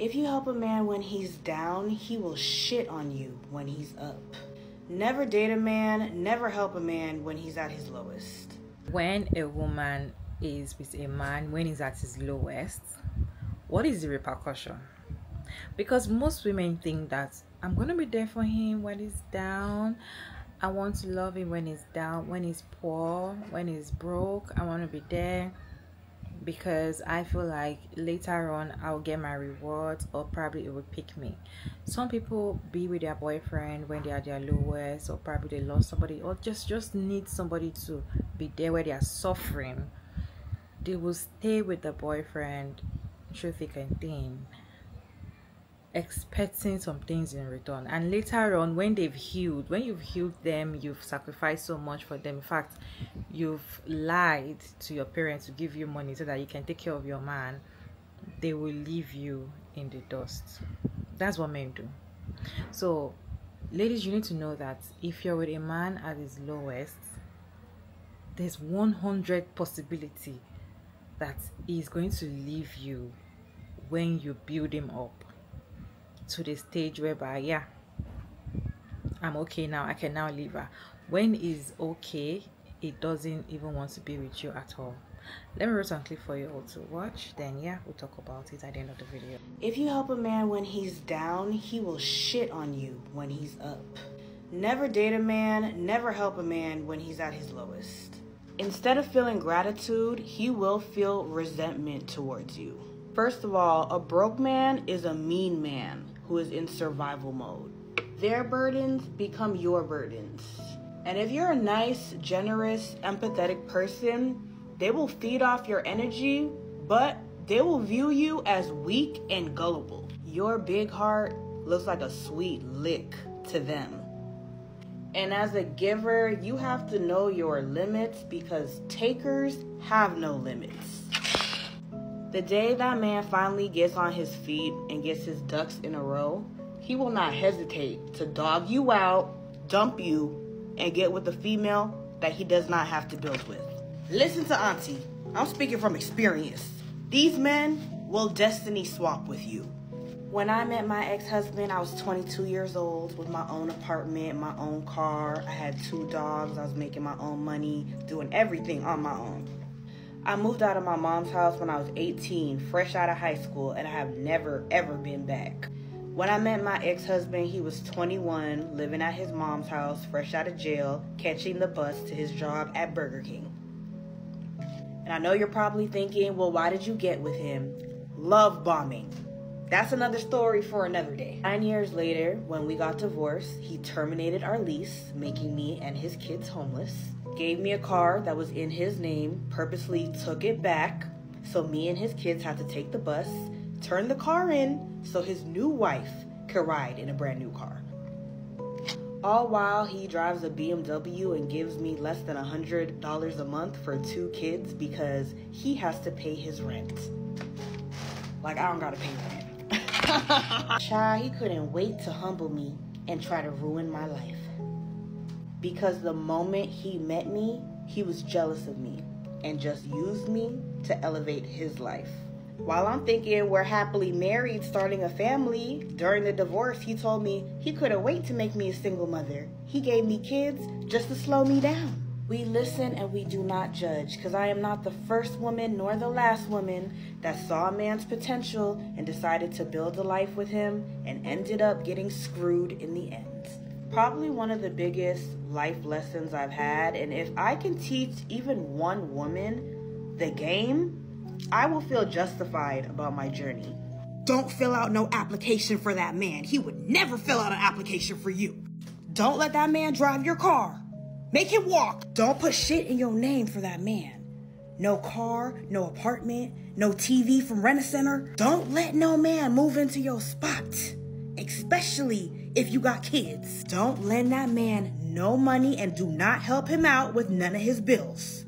If you help a man when he's down, he will shit on you when he's up. Never date a man, never help a man when he's at his lowest. When a woman is with a man when he's at his lowest, what is the repercussion? Because most women think that I'm going to be there for him when he's down. I want to love him when he's down, when he's poor, when he's broke. I want to be there because I feel like later on I'll get my rewards, or probably it will pick me. Some people be with their boyfriend when they are at their lowest, or probably they lost somebody, or just need somebody to be there where they are suffering. They will stay with the boyfriend through thick and thin, expecting some things in return. And later on, when they've healed, when you've healed them, you've sacrificed so much for them. In fact, you've lied to your parents to give you money so that you can take care of your man. They will leave you in the dust. That's what men do. So ladies, you need to know that if you're with a man at his lowest, there's 100 possibility that he's going to leave you when you build him up to the stage whereby, yeah, I'm okay now, I can now leave her. When he's okay, he doesn't even want to be with you at all. Let me write some clip for you all to watch, then yeah, we'll talk about it at the end of the video. If you help a man when he's down, he will shit on you when he's up. Never date a man, never help a man when he's at his lowest. Instead of feeling gratitude, he will feel resentment towards you. First of all, a broke man is a mean man who is in survival mode. Their burdens become your burdens. And if you're a nice, generous, empathetic person, they will feed off your energy, but they will view you as weak and gullible. Your big heart looks like a sweet lick to them. And as a giver, you have to know your limits, because takers have no limits. The day that man finally gets on his feet and gets his ducks in a row, he will not hesitate to dog you out, dump you, and get with a female that he does not have to build with. Listen to Auntie, I'm speaking from experience. These men will destiny swap with you. When I met my ex-husband, I was 22 years old with my own apartment, my own car. I had 2 dogs. I was making my own money, doing everything on my own. I moved out of my mom's house when I was 18, fresh out of high school, and I have never, ever been back. When I met my ex-husband, he was 21, living at his mom's house, fresh out of jail, catching the bus to his job at Burger King. And I know you're probably thinking, well, why did you get with him? Love bombing. That's another story for another day. 9 years later, when we got divorced, he terminated our lease, making me and his kids homeless. Gave me a car that was in his name, purposely took it back, so me and his kids had to take the bus, turn the car in so his new wife could ride in a brand new car. All while he drives a BMW and gives me less than $100 a month for 2 kids because he has to pay his rent. Like, I don't gotta pay rent. Child, he couldn't wait to humble me and try to ruin my life. Because the moment he met me, he was jealous of me and just used me to elevate his life. While I'm thinking we're happily married, starting a family, during the divorce, he told me he couldn't wait to make me a single mother. He gave me kids just to slow me down. We listen and we do not judge, because I am not the first woman nor the last woman that saw a man's potential and decided to build a life with him and ended up getting screwed in the end. Probably one of the biggest life lessons I've had, and if I can teach even one woman the game, I will feel justified about my journey. Don't fill out no application for that man. He would never fill out an application for you. Don't let that man drive your car. Make him walk. Don't put shit in your name for that man. No car, no apartment, no TV from Rent-A-Center. Don't let no man move into your spot, especially if you got kids. Don't lend that man no money and do not help him out with none of his bills.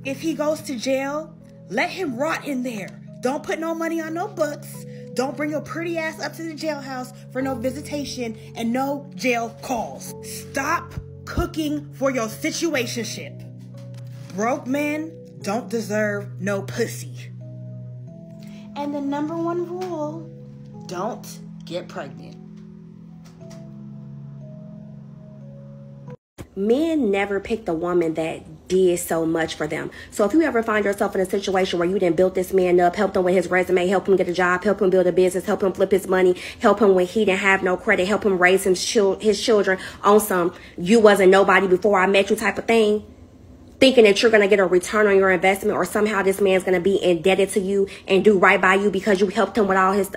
If he goes to jail, let him rot in there. Don't put no money on no books. Don't bring your pretty ass up to the jailhouse for no visitation and no jail calls. Stop cooking for your situationship. Broke men don't deserve no pussy. And the #1 rule don't get pregnant. Men never picked a woman that did so much for them. So if you ever find yourself in a situation where you didn't build this man up, help him with his resume, help him get a job, help him build a business, help him flip his money, help him when he didn't have no credit, help him raise his children on some you wasn't nobody before I met you type of thing, thinking that you're going to get a return on your investment or somehow this man's going to be indebted to you and do right by you because you helped him with all his...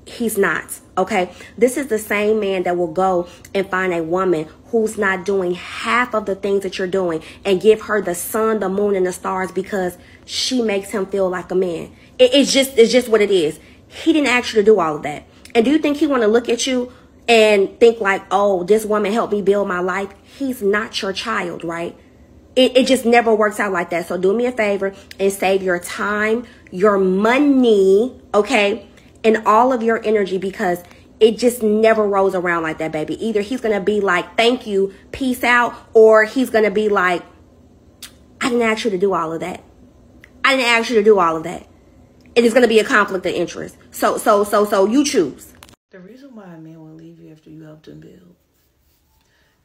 He's not, okay? This is the same man that will go and find a woman who's not doing half of the things that you're doing and give her the sun, the moon, and the stars because she makes him feel like a man. It's just what it is. He didn't ask you to do all of that. And do you think he want to look at you and think like, oh, this woman helped me build my life? He's not your child, right? It just never works out like that. So do me a favor and save your time, your money, okay, and all of your energy because it just never rolls around like that, baby. Either he's going to be like, thank you, peace out, or he's going to be like, I didn't ask you to do all of that. I didn't ask you to do all of that. It is going to be a conflict of interest. So you choose. The reason why a man will leave you after you helped him build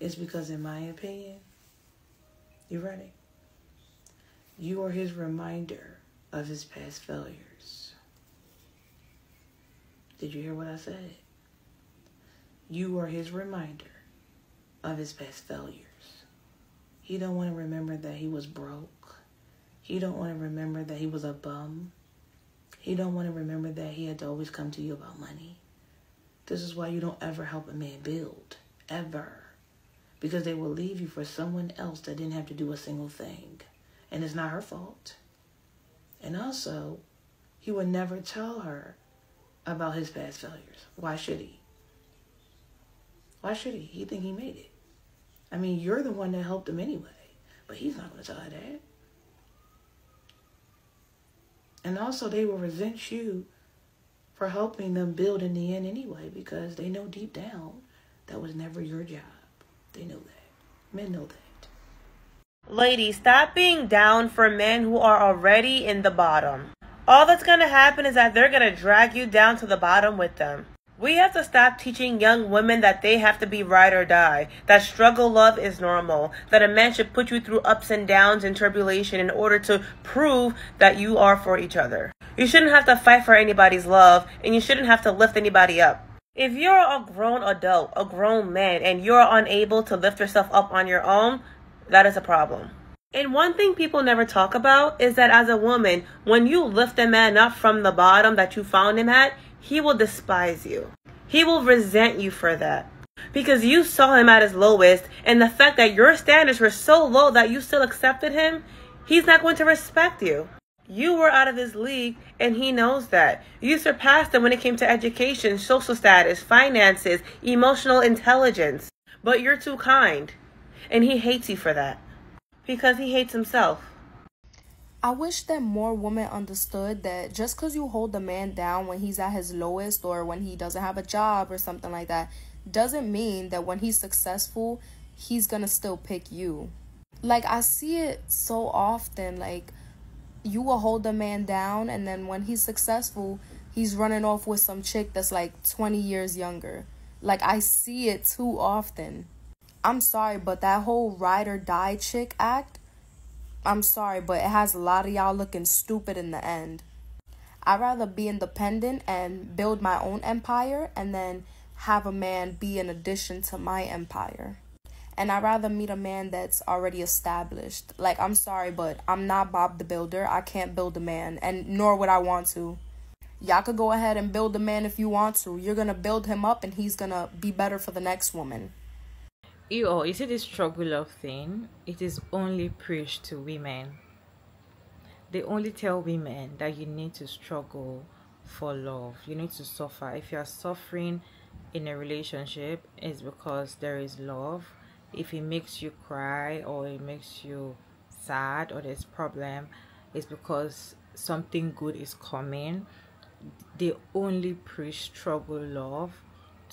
is because, in my opinion, you ready? You are his reminder of his past failures. Did you hear what I said? You are his reminder of his past failures. He don't want to remember that he was broke. He don't want to remember that he was a bum. He don't want to remember that he had to always come to you about money. This is why you don't ever help a man build. Ever. Because they will leave you for someone else that didn't have to do a single thing. And it's not her fault. And also, he would never tell her about his past failures. Why should he? Why should he? He think he made it. I mean, you're the one that helped him anyway. But he's not going to tell her that. And also, they will resent you for helping them build in the end anyway. Because they know deep down that was never your job. They know that. Men know that. Ladies, stop being down for men who are already in the bottom. All that's going to happen is that they're going to drag you down to the bottom with them. We have to stop teaching young women that they have to be ride or die, that struggle love is normal, that a man should put you through ups and downs and tribulation in order to prove that you are for each other. You shouldn't have to fight for anybody's love, and you shouldn't have to lift anybody up. If you're a grown adult, a grown man, and you're unable to lift yourself up on your own, that is a problem. And one thing people never talk about is that as a woman, when you lift a man up from the bottom that you found him at, he will despise you. He will resent you for that. Because you saw him at his lowest, and the fact that your standards were so low that you still accepted him, he's not going to respect you. You were out of his league, and he knows that. You surpassed him when it came to education, social status, finances, emotional intelligence. But you're too kind, and he hates you for that. Because he hates himself. I wish that more women understood that just because you hold the man down when he's at his lowest or when he doesn't have a job or something like that doesn't mean that when he's successful, he's gonna still pick you. Like, I see it so often, like, you will hold the man down and then when he's successful, he's running off with some chick that's like 20 years younger. Like, I see it too often. I'm sorry, but that whole ride or die chick act, I'm sorry, but it has a lot of y'all looking stupid in the end. I'd rather be independent and build my own empire and then have a man be an addition to my empire. And I'd rather meet a man that's already established. Like, I'm sorry, but I'm not Bob the Builder. I can't build a man, and nor would I want to. Y'all could go ahead and build a man if you want to. You're going to build him up and he's going to be better for the next woman. You see this struggle love thing? It is only preached to women. They only tell women that you need to struggle for love. You need to suffer. If you are suffering in a relationship, it's because there is love. If it makes you cry or it makes you sad or there's problem, it's because something good is coming. They only preach struggle love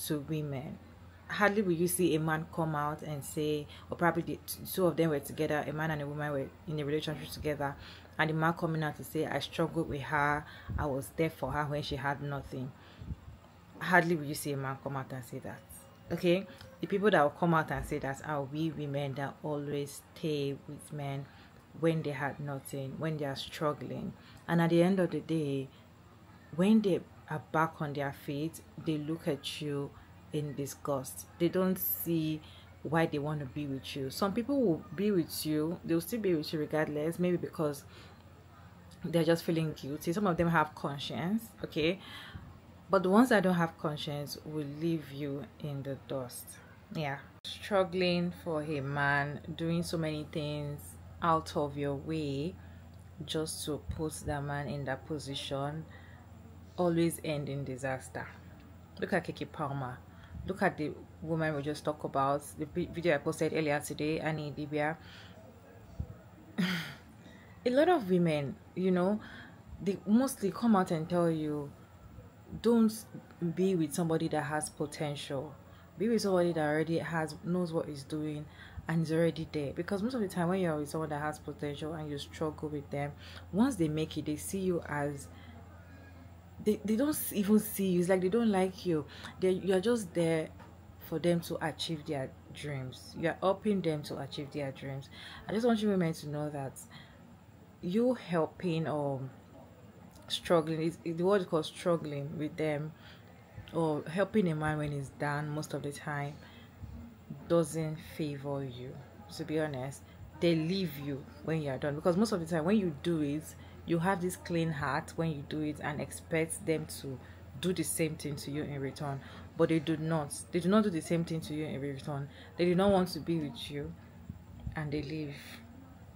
to women. Hardly will you see a man come out and say, or probably the two of them were together, a man and a woman were in a relationship together, and the man coming out to say, I struggled with her, I was there for her when she had nothing. hardly will you see a man come out and say that. Okay, the people that will come out and say that are we women that always stay with men when they had nothing, when they are struggling, and at the end of the day, when they are back on their feet, they look at you in disgust. They don't see why they want to be with you. Some people will be with you, they'll still be with you regardless, maybe because they're just feeling guilty. Some of them have conscience, okay, but the ones that don't have conscience will leave you in the dust. Yeah, struggling for a man, doing so many things out of your way just to put that man in that position, always end in disaster. Look at Keke Palmer. Look at the woman we just talked about, the video I posted earlier today, Annie Dibia. A lot of women, you know, they mostly come out and tell you, don't be with somebody that has potential. Be with somebody that already knows what he's doing and is already there. Because most of the time when you're with someone that has potential and you struggle with them, once they make it, they see you as they don't even see you. It's like they don't like you. You're just there for them to achieve their dreams. You're helping them to achieve their dreams. I just want you women to know that you helping or struggling, the word is called struggling with them, or helping a man when he's down most of the time, doesn't favor you. To be honest, they leave you when you're done, because most of the time when you do it, you have this clean heart when you do it and expect them to do the same thing to you in return, but they do not do the same thing to you in return. They do not want to be with you and they leave.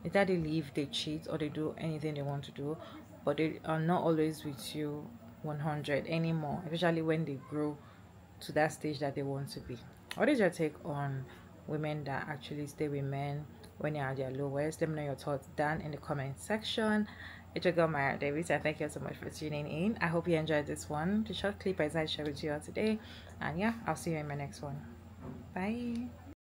Either they leave, they cheat, or they do anything they want to do, but they are not always with you 100 anymore, especially when they grow to that stage that they want to be. What is your take on women that actually stay with men when you're at their lowest? Let me know your thoughts down in the comment section. It's your girl Maya Davis, and thank you so much for tuning in. I hope you enjoyed this one, the short clip I shared with you all today, and yeah, I'll see you in my next one. Bye.